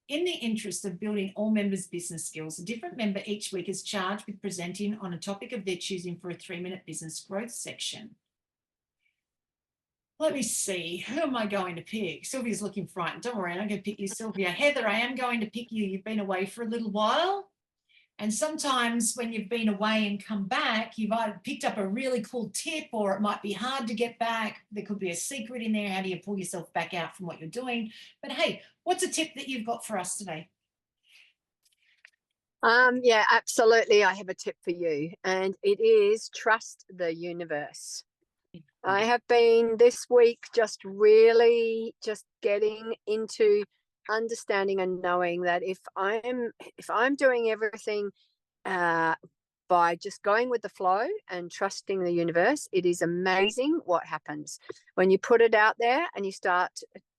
In the interest of building all members' business skills, a different member each week is charged with presenting on a topic of their choosing for a 3-minute business growth section. Let me see, who am I going to pick? Sylvia's looking frightened. Don't worry, I'm going to pick you, Sylvia. Heather, I am going to pick you. You've been away for a little while. And sometimes when you've been away and come back, you've either picked up a really cool tip, or it might be hard to get back. There could be a secret in there. How do you pull yourself back out from what you're doing? But hey, what's a tip that you've got for us today? Yeah, absolutely. I have a tip for you, and it is trust the universe. I have been this week just really just getting into understanding and knowing that if I'm doing everything by just going with the flow and trusting the universe, it is amazing what happens when you put it out there and you start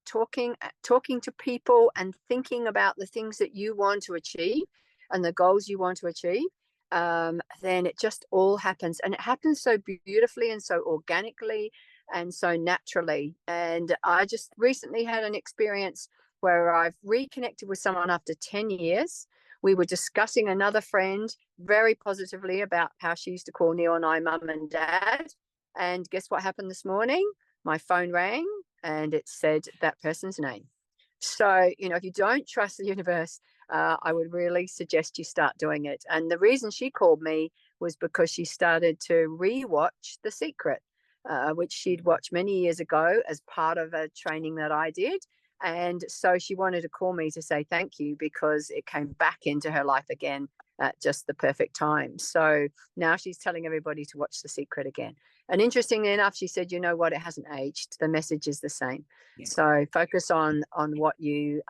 talking to people and thinking about the things that you want to achieve and the goals you want to achieve. Then it just all happens, and it happens so beautifully and so organically and so naturally. And I just recently had an experience where I've reconnected with someone after 10 years. We were discussing another friend very positively about how she used to call Neil and I mum and dad. And guess what happened this morning? My phone rang and it said that person's name. So, if you don't trust the universe, I would really suggest you start doing it. And the reason she called me was because she started to rewatch The Secret, which she'd watched many years ago as part of a training that I did. And so she wanted to call me to say thank you because it came back into her life again at just the perfect time. So now she's telling everybody to watch The Secret again. And interestingly enough, she said, you know what, it hasn't aged. The message is the same. Yeah. So focus on what you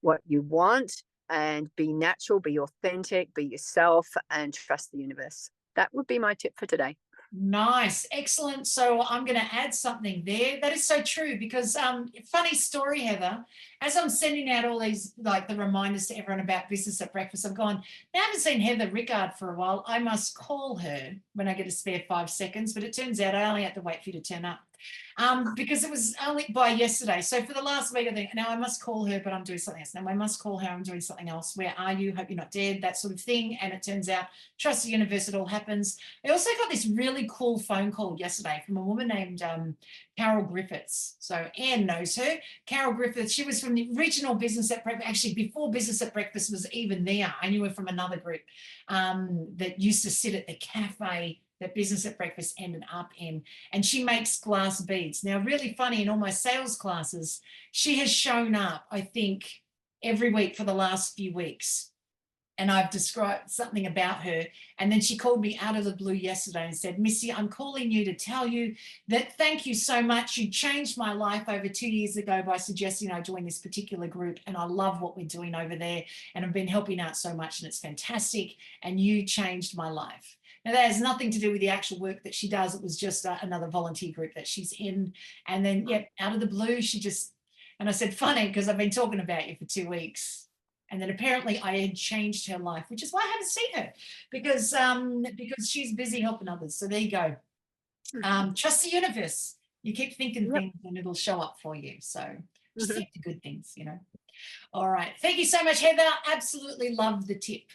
want, and be natural, be authentic, be yourself, and trust the universe. That would be my tip for today. Nice. Excellent. So I'm going to add something there. That is so true because funny story, Heather, as I'm sending out all these, like the reminders to everyone about Business at Breakfast, I've gone, now I haven't seen Heather Rickard for a while. I must call her when I get a spare 5 seconds, but it turns out I only have to wait for you to turn up. Because it was only by yesterday. So for the last week, I think, now I must call her, but I'm doing something else. Now I must call her, I'm doing something else. Where are you? Hope you're not dead, that sort of thing. And it turns out, trust the universe, it all happens. I also got this really cool phone call yesterday from a woman named Carol Griffiths. So Anne knows her. Carol Griffiths, she was from the original Business at Breakfast. Actually, before Business at Breakfast was even there, I knew her from another group that used to sit at the cafe that Business at Breakfast ended up in, and she makes glass beads. Now, really funny, in all my sales classes, she has shown up, I think, every week for the last few weeks, and I've described something about her, and then she called me out of the blue yesterday and said, Missy, I'm calling you to tell you that thank you so much. You changed my life over 2 years ago by suggesting I join this particular group, and I love what we're doing over there, and I've been helping out so much, and it's fantastic, and you changed my life. Now, that has nothing to do with the actual work that she does. It was just another volunteer group that she's in. And then, yeah, out of the blue, she just, and I said, funny, because I've been talking about you for 2 weeks. And then apparently I had changed her life, which is why I haven't seen her, because she's busy helping others. So there you go. Trust the universe. You keep thinking things and it'll show up for you. So just think the good things, All right. Thank you so much, Heather. Absolutely love the tip.